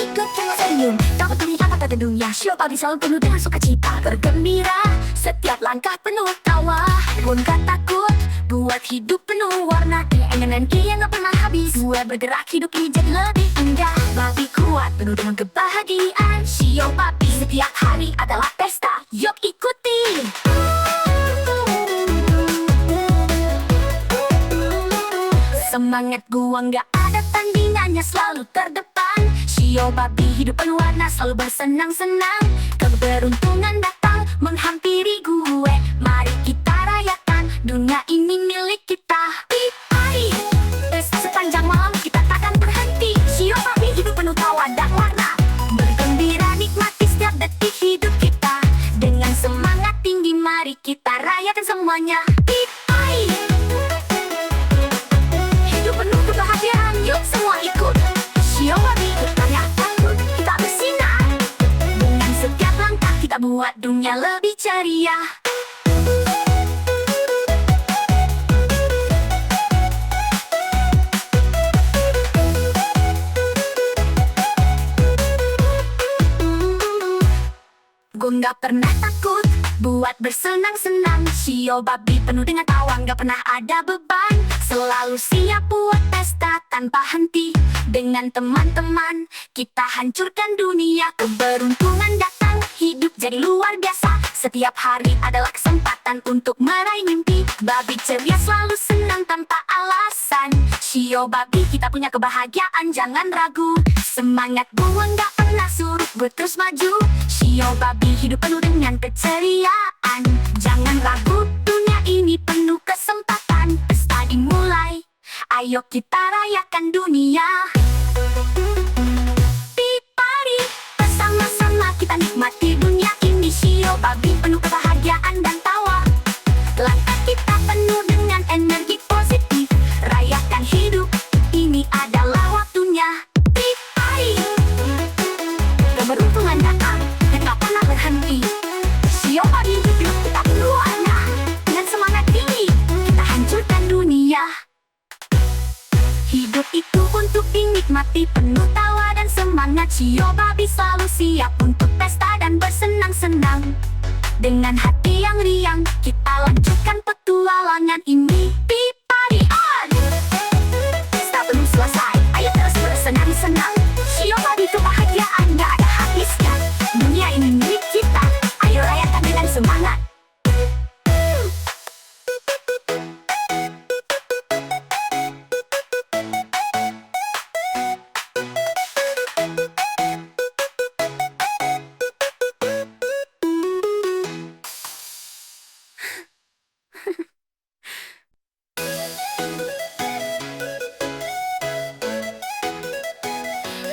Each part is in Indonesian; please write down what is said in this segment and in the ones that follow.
ikut tersenyum, dapat melihat mata dunia. Shio Babi selalu penuh dengan sukacita, bergembira. Setiap langkah penuh tawa, pun gak takut. Buat hidup penuh warna, energi yang gak pernah habis. Gue bergerak hidup ini jadi lebih indah. Babi kuat penuh dengan kebahagiaan. Shio Babi setiap hari adalah pesta, yuk ikuti. Semangat gua nggak ada tandingannya, selalu terdepan. Shio Babi hidup penuh warna, selalu bersenang-senang. Keberuntungan datang menghampiri gue, mari kita rayakan, dunia ini milik kita. Hari sepanjang malam kita takkan berhenti. Shio Babi hidup penuh tawa dan warna, bergembira nikmati setiap detik hidup kita. Dengan semangat tinggi mari kita rayakan semuanya. Hari penuh kebahagiaan, yuk semua ikut. Shio Babi bertanya takut, kita bersinar. Dengan setiap langkah kita buat dunia lebih ceria. Gue gak pernah takut buat bersenang-senang. Shio Babi penuh dengan tawa, gak pernah ada beban. Selalu siap buat pesta tanpa henti. Dengan teman-teman kita hancurkan dunia. Keberuntungan datang, hidup jadi luar biasa. Setiap hari adalah kesempatan untuk meraih mimpi. Babi ceria selalu senang tanpa alasan. Shio Babi kita punya kebahagiaan, jangan ragu. Semangat gua gak pernah surut, terus maju. Shio Babi hidup penuh dengan keceriaan. Jangan ragu, dunia ini penuh kesempatan. Pesta dimulai, ayo kita rayakan dunia. Pipari, bersama-sama kita nikmati dunia ini. Shio Babi penuh kebahagiaan dan tawa. Langkah kita penuh dengan energi positif. Rayakan hidup, ini adalah waktunya. Pipari, keberuntungan datang dan gak pernah berhenti. Shio Babi hidup kita penuh warna, dengan semangat tinggi kita hancurkan dunia. Hidup itu untuk dinikmati, penuh tawa dan semangat. Shio Babi selalu siap untuk pesta dan bersenang-senang. Dengan hati yang riang kita lanjutkan petualangan ini. Pipari on! Pesta belum selesai, ayo terus bersenang-senang. Shio Babi kebahagiaan gak ada habisnya. Dunia ini milik kita, ayo rayakan dengan semangat.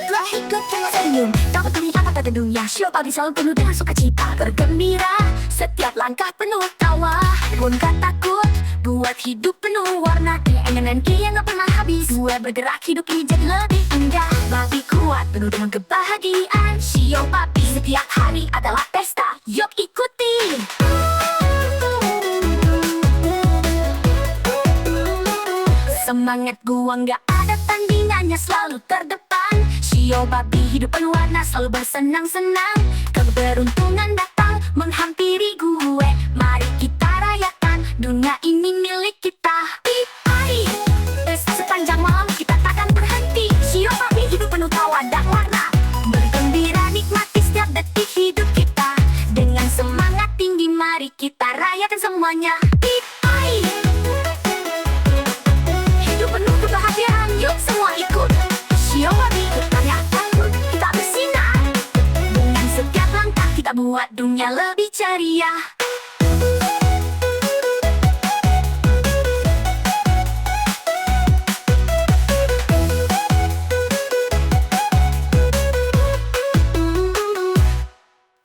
Telah ikut tersenyum, dapat melihat mata dunia. Shio Babi selalu penuh dengan sukacita, bergembira. Setiap langkah penuh tawa, pun gak takut. Buat hidup penuh warna, energi yang gak pernah habis. Gue bergerak hidup ini jadi lebih indah. Babi kuat penuh dengan kebahagiaan. Shio Babi setiap hari adalah pesta, yuk ikuti. Semangat gua nggak ada tandingannya, selalu terdepan. Shio Babi hidup penuh warna, selalu bersenang-senang. Keberuntungan datang menghampiri gue, mari kita rayakan, dunia ini milik kita. Hari sepanjang malam kita takkan berhenti. Shio Babi hidup penuh tawa dan warna, bergembira nikmati setiap detik hidup kita. Dengan semangat tinggi mari kita rayakan semuanya. Hari penuh kebahagiaan, yuk semua ikut. Shio Babi bertanya takut, kita bersinar. Dengan setiap langkah kita buat dunia lebih ceria.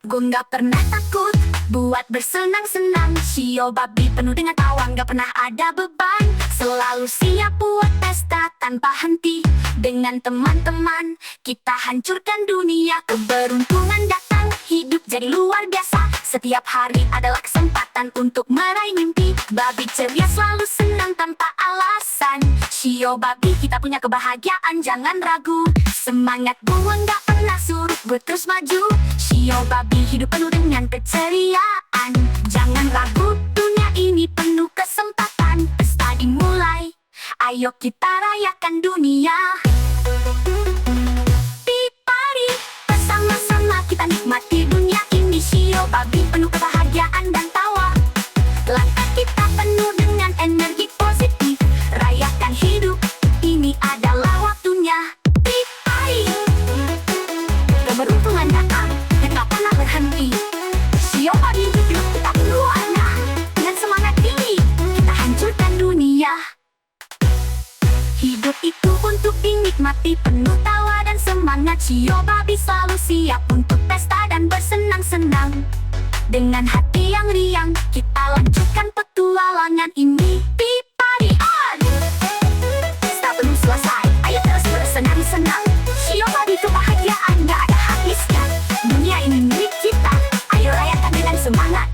Gue gak pernah takut buat bersenang-senang. Shio Babi penuh dengan tawa, gak pernah ada beban. Selalu siap buat pesta tanpa henti. Dengan teman-teman kita hancurkan dunia. Keberuntungan datang, hidup jadi luar biasa. Setiap hari adalah kesempatan untuk meraih mimpi. Babi ceria selalu senang tanpa alasan. Shio Babi kita punya kebahagiaan, jangan ragu. Semangat buang gak pernah surut, berterus maju. Shio babi hidup penuh dengan keceriaan. Jangan ragu, dunia ini penuh kesempatan. Pesta dimulai, ayo kita rayakan dunia. Party, bersama-sama kita nikmati dunia ini. Shio babi penuh kebahagiaan dan tawa. Langkah kita penuh dengan energi positif. Rayakan hidup, ini adalah waktunya. Keberuntungan datang dan gak pernah berhenti. Shio babi hidup kita penuh warna. Dengan semangat tinggi, kita hancurkan dunia. Hidup itu untuk dinikmati, penuh tawa dan semangat. Shio babi selalu siap untuk pesta dan bersenang-senang. Dengan hati yang riang, kita lanjutkan petualangan ini. Party on! Pesta belum selesai, ayo terus bersenang-senang. Shio babi kebahagiaan gak ada habisnya. Dunia ini milik kita, ayo rayakan dengan semangat.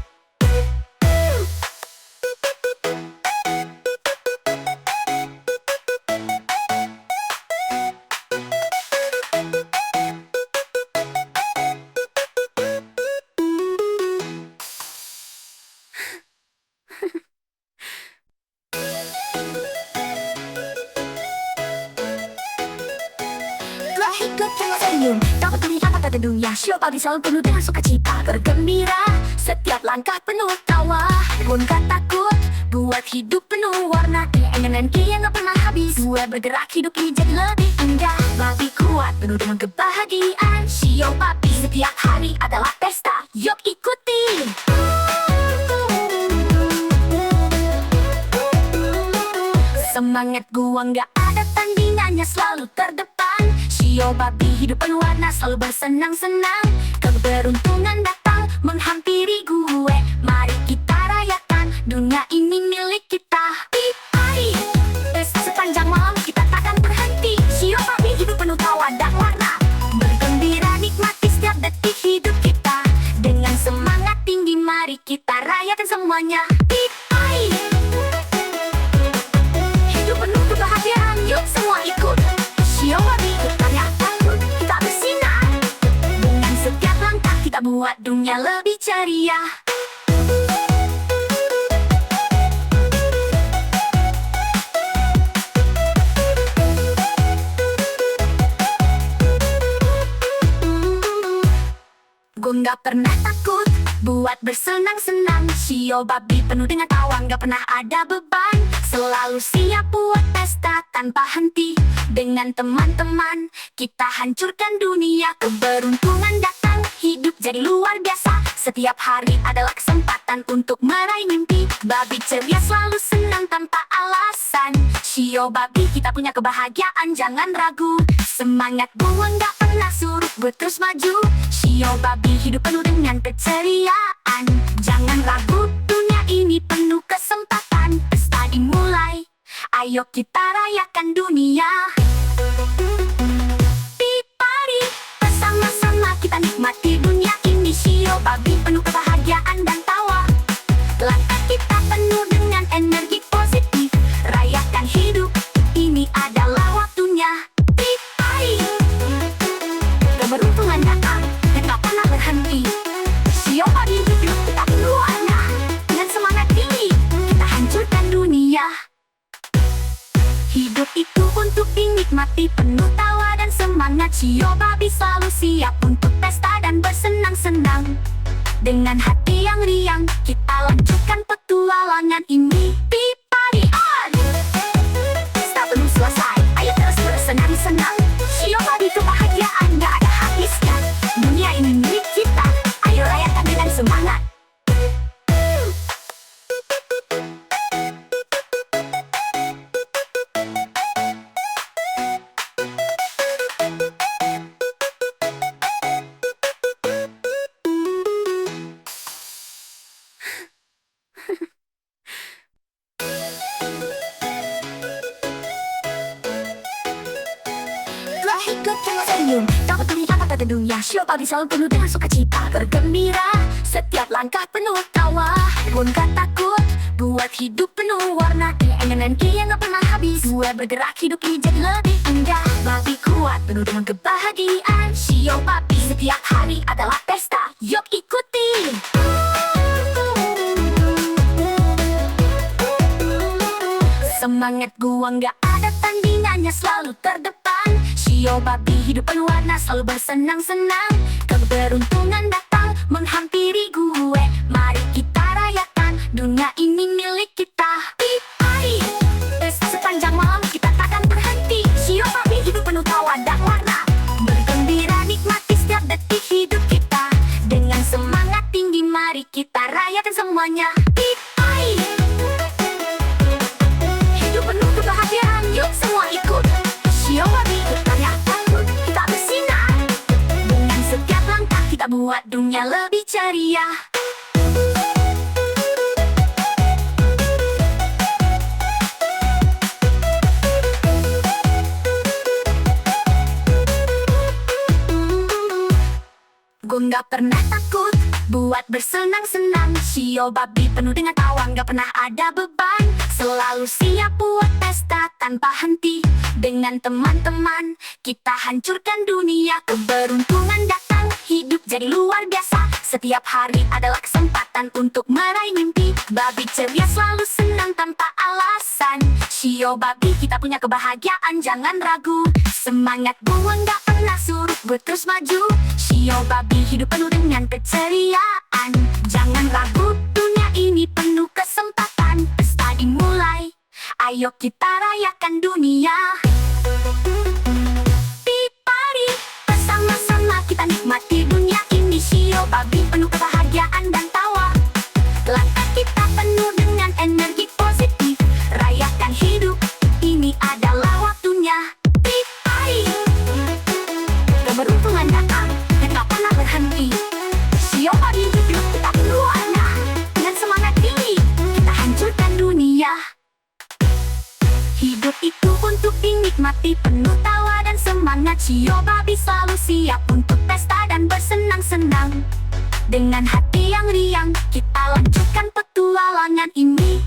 Ikut senyum, dapat terlihat mata dunia. Shio babi selalu penuh dengan sukacita, bergembira. Setiap langkah penuh tawa, pun gak takut. Buat hidup penuh warna, energi yang gak pernah habis. Gue bergerak, hidup ini jadi lebih indah. Babi kuat, penuh dengan kebahagiaan. Shio babi setiap hari adalah pesta, yuk ikuti. Semangat gua gak ada tandingannya, selalu terdepan. Shio babi hidup penuh warna, selalu bersenang-senang. Keberuntungan datang menghampiri gue. Mari kita rayakan, dunia ini milik kita. Party, sepanjang malam kita takkan berhenti. Shio babi hidup penuh tawa dan warna. Bergembira nikmati setiap detik hidup kita. Dengan semangat tinggi mari kita rayakan semuanya. Party, hidup penuh kebahagiaan, yuk semua ikut. Shio babi kita gak takut, kita bersinar. Dengan setiap langkah kita buat dunia lebih ceria. Gue gak pernah takut buat bersenang-senang. Shio babi penuh dengan tawa, gak pernah ada beban. Selalu siap buat pesta tanpa henti. Dengan teman-teman kita hancurkan dunia. Keberuntungan datang, hidup jadi luar biasa. Setiap hari adalah kesempatan untuk meraih mimpi. Babi ceria selalu senang tanpa alasan. Shio babi kita punya kebahagiaan, jangan ragu. Semangat buang gak pernah surut, berterus maju. Shio babi hidup penuh dengan keceriaan. Jangan ragu, dunia ini penuh kesempatan. Pesta dimulai, ayo kita rayakan dunia. Party, bersama-sama kita nikmati dunia ini. Shio babi penuh kebahagiaan dan tawa. Langkah kita penuh dengan energi positif. Rayakan hidup, ini adalah waktunya. Party, keberuntungan datang dan gak pernah berhenti. Shio babi hidup kita penuh warna. Dengan semangat tinggi, kita hancurkan dunia. Hidup itu untuk dinikmati, penuh tawa dan semangat. Shio babi selalu siap untuk pesta dan bersenang-senang. Dengan hati yang riang, kita lanjutkan petualangan ini. Party on! Pesta belum selesai, ayo terus bersenang-senang. Shio babi kebahagiaan gak ada habisnya. Dunia ini milik kita, ayo rayakan dengan semangat. Ikut senyum, dapat terlihat mata dunia. Shio babi selalu penuh dengan sukacita, bergembira. Setiap langkah penuh tawa, pun gak takut. Buat hidup penuh warna, energi yang gak pernah habis. Gue bergerak hidup ini jadi lebih indah. Babi kuat penuh dengan kebahagiaan. Shio babi setiap hari adalah pesta. Yuk ikuti. Semangat gua nggak ada tandingannya, selalu terdepan. Shio babi hidup penuh warna, selalu bersenang-senang. Keberuntungan datang menghampiri gue. Mari kita rayakan, dunia ini milik kita. Hari sepanjang malam kita takkan berhenti. Shio babi hidup penuh tawa dan warna. Bergembira nikmati setiap detik hidup kita. Dengan semangat tinggi mari kita rayakan semuanya. Hari hidup penuh kebahagiaan, yuk semua ikut. Shio babi bertanya takut, kita bersinar. Dengan setiap langkah kita buat dunia lebih ceria. Gue nggak pernah takut buat bersenang-senang. Shio babi penuh dengan tawa, nggak pernah ada beban. Selalu siap buat pesta tanpa henti. Dengan teman-teman kita hancurkan dunia. Keberuntungan datang, hidup jadi luar biasa. Setiap hari adalah kesempatan untuk meraih mimpi. Babi ceria selalu senang tanpa alasan. Shio babi kita punya kebahagiaan, jangan ragu. Semangat gua nggak pernah surut, gue terus maju. Shio babi hidup penuh dengan keceriaan. Jangan ragu, dunia ini penuh kesempatan. Pesta dimulai, ayo kita rayakan dunia. Pipari, bersama-sama kita nikmati dunia ini. Shio babi penuh kebahagiaan dan tawa. Langkah kita penuh dengan energi positif. Rayakan hidup, ini adalah waktunya. Pipari, keberuntungan datang dan gak pernah berhenti. Shio babi hidup kita penuh warna. Dengan semangat tinggi kita hancurkan dunia. Hidup itu untuk dinikmati, penuh tawa dan semangat. Shio babi selalu siap untuk pesta dan bersenang-senang. Dengan hati yang riang kita lanjutkan petualangan ini.